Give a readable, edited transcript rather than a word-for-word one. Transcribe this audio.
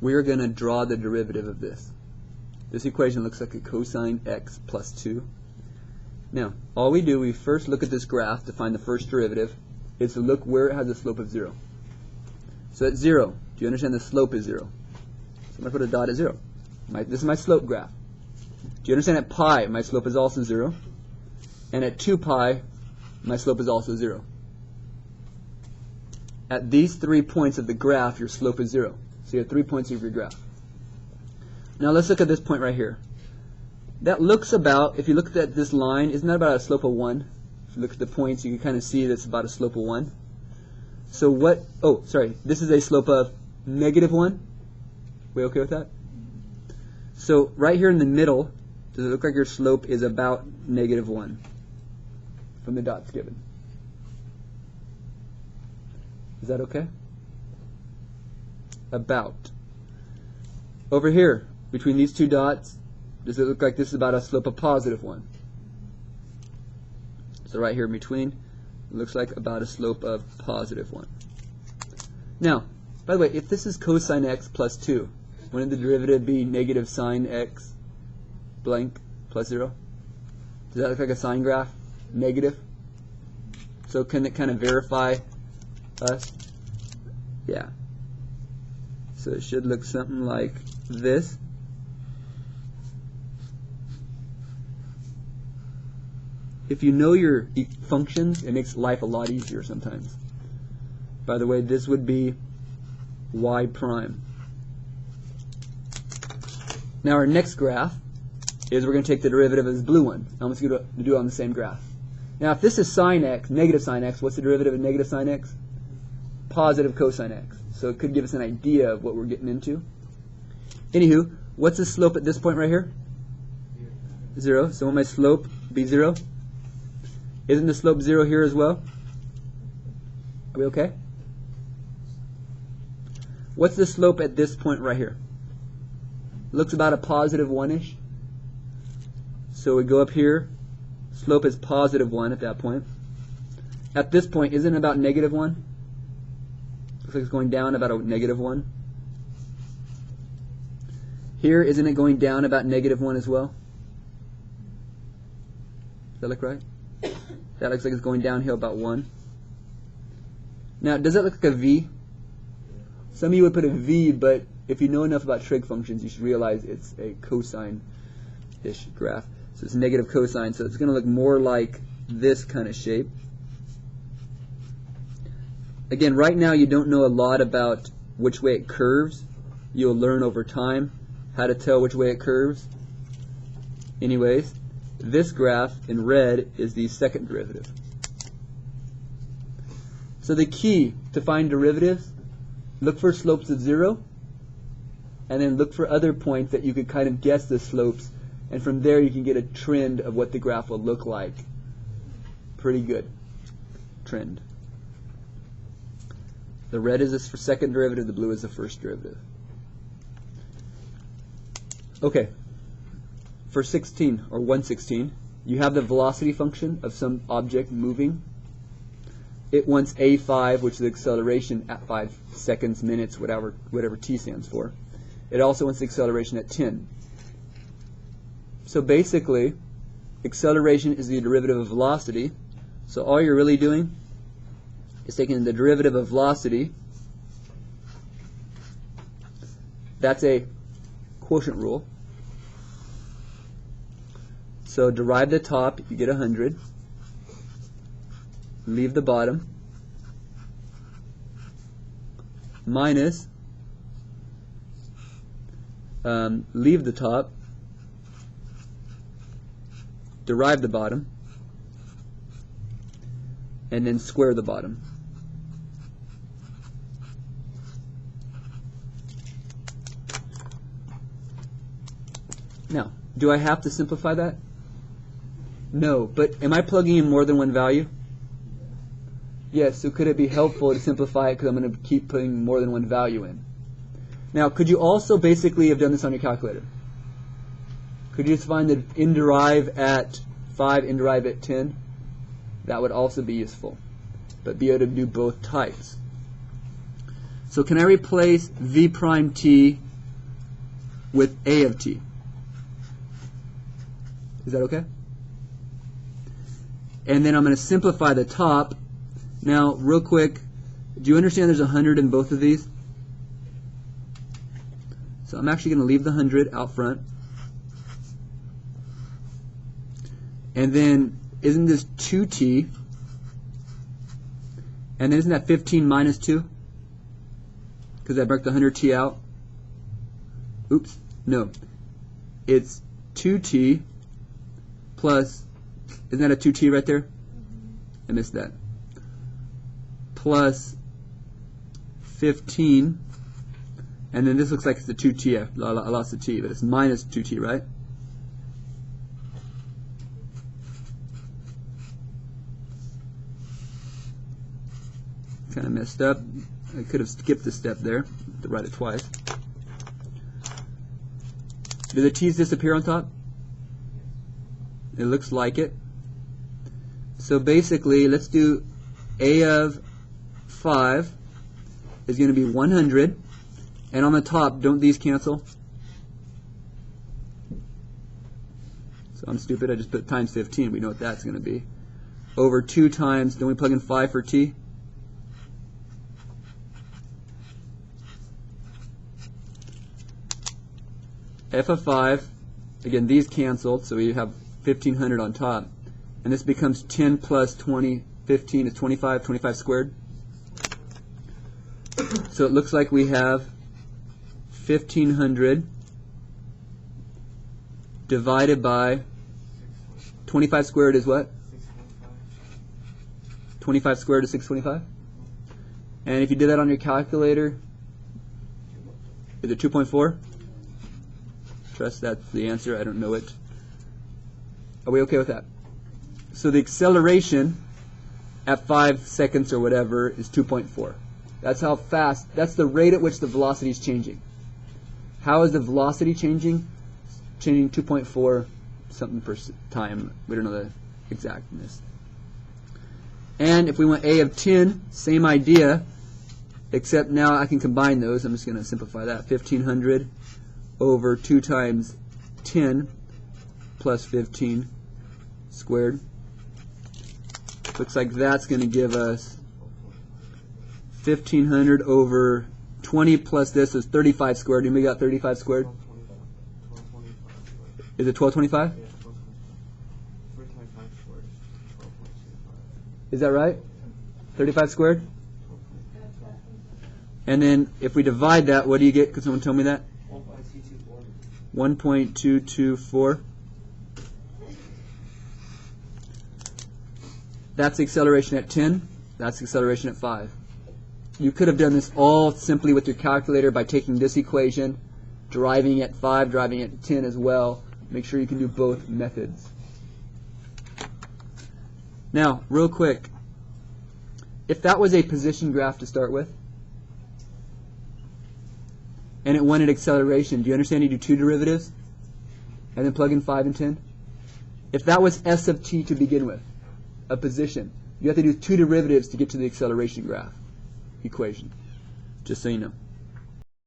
we're going to draw the derivative of this. This equation looks like a cosine x plus 2. Now, all we do, we first look at this graph to find the first derivative, is to look where it has a slope of 0. So at 0, do you understand the slope is 0? So I'm going to put a dot at 0. This is my slope graph. Do you understand at pi, my slope is also 0? And at 2 pi, my slope is also 0. At these 3 points of the graph, your slope is 0. So you have 3 points of your graph. Now let's look at this point right here. That looks about, if you look at this line, isn't that about a slope of 1? If you look at the points, you can kind of see that's about a slope of 1. So what, oh, sorry, this is a slope of -1. We okay with that? So right here in the middle, does it look like your slope is about -1 from the dots given? Is that okay? About. Over here, between these two dots, does it look like this is about a slope of +1? So right here in between, it looks like about a slope of +1. Now, by the way, if this is cosine x plus 2, wouldn't the derivative be negative sine x blank plus 0? Does that look like a sine graph? Negative? So can it kind of verify us? Yeah. So it should look something like this. If you know your functions, it makes life a lot easier sometimes. By the way, this would be y prime. Now our next graph is we're going to take the derivative of this blue one. I'm just going to do it on the same graph. Now if this is sine x, negative sine x, what's the derivative of negative sine x? Positive cosine x. So it could give us an idea of what we're getting into. Anywho, what's the slope at this point right here? 0. So will my slope be 0? Isn't the slope 0 here as well? Are we okay? What's the slope at this point right here? Looks about a +1-ish. So we go up here. Slope is +1 at that point. At this point, isn't it about -1? Looks like it's going down about a -1. Here, isn't it going down about -1 as well? Does that look right? That looks like it's going downhill about 1. Now, does that look like a V? Some of you would put a V, but if you know enough about trig functions, you should realize it's a cosine-ish graph. So it's negative cosine, so it's going to look more like this kind of shape. Again, right now you don't know a lot about which way it curves. You'll learn over time how to tell which way it curves. Anyways, this graph in red is the second derivative. So the key to find derivatives, look for slopes of 0, and then look for other points that you could kind of guess the slopes, and from there you can get a trend of what the graph will look like. Pretty good trend. The red is the second derivative, the blue is the first derivative. Okay. For 16, or 116, you have the velocity function of some object moving. It wants a5, which is the acceleration at 5 seconds, minutes, whatever t stands for. It also wants the acceleration at 10. So basically, acceleration is the derivative of velocity. So all you're really doing is taking the derivative of velocity. That's a quotient rule. So derive the top, you get 100. Leave the bottom. Minus, leave the top. Derive the bottom. And then square the bottom. Now, do I have to simplify that? No, but am I plugging in more than one value? Yes, so could it be helpful to simplify it because I'm going to keep putting more than one value in? Now, could you also basically have done this on your calculator? Could you just find the inderive at 5, inderive at 10? That would also be useful, but be able to do both types. So can I replace v prime t with a of t. Is that okay? And then I'm going to simplify the top. Now, real quick, do you understand there's 100 in both of these? So I'm actually going to leave the 100 out front. And then, isn't this 2t? And then isn't that 15 minus 2? Because I broke the 100t out. Oops, no. It's 2t plus, isn't that a 2t right there? I missed that. Plus 15, and then this looks like it's a 2t. I lost the t, but it's minus 2t, right? Kind of messed up. I could have skipped a step there to write it twice. Do the t's disappear on top? It looks like it. So basically, let's do a of 5 is going to be 100, and on the top, don't these cancel? So I'm stupid, I just put times 15, we know what that's going to be. Over 2 times, don't we plug in 5 for t? F of 5, again these canceled, so we have 1500 on top, and this becomes 10 plus 20, 15 is 25, 25 squared. So it looks like we have 1500 divided by 25 squared is what? 25 squared is 625. And if you did that on your calculator, is it 2.4? Trust that's the answer. I don't know it. Are we okay with that? So the acceleration at 5 seconds or whatever is 2.4. That's how fast, that's the rate at which the velocity is changing. How is the velocity changing? Changing 2.4 something per time. We don't know the exactness. And if we want a of 10, same idea, except now I can combine those. I'm just going to simplify that. 1500 over 2 times 10 plus 15 squared. Looks like that's going to give us 1500 over 20 plus this is 35 squared. Anybody got 35 squared? Is it 1225? Is that right? 35 squared? And then if we divide that, what do you get? Could someone tell me that? 1.224. That's the acceleration at 10. That's the acceleration at 5. You could have done this all simply with your calculator by taking this equation, driving at 5, driving at 10 as well. Make sure you can do both methods. Now, real quick, if that was a position graph to start with, and it wanted acceleration, do you understand you do 2 derivatives, and then plug in 5 and 10? If that was s of t to begin with, a position, you have to do 2 derivatives to get to the acceleration graph equation, just so you know.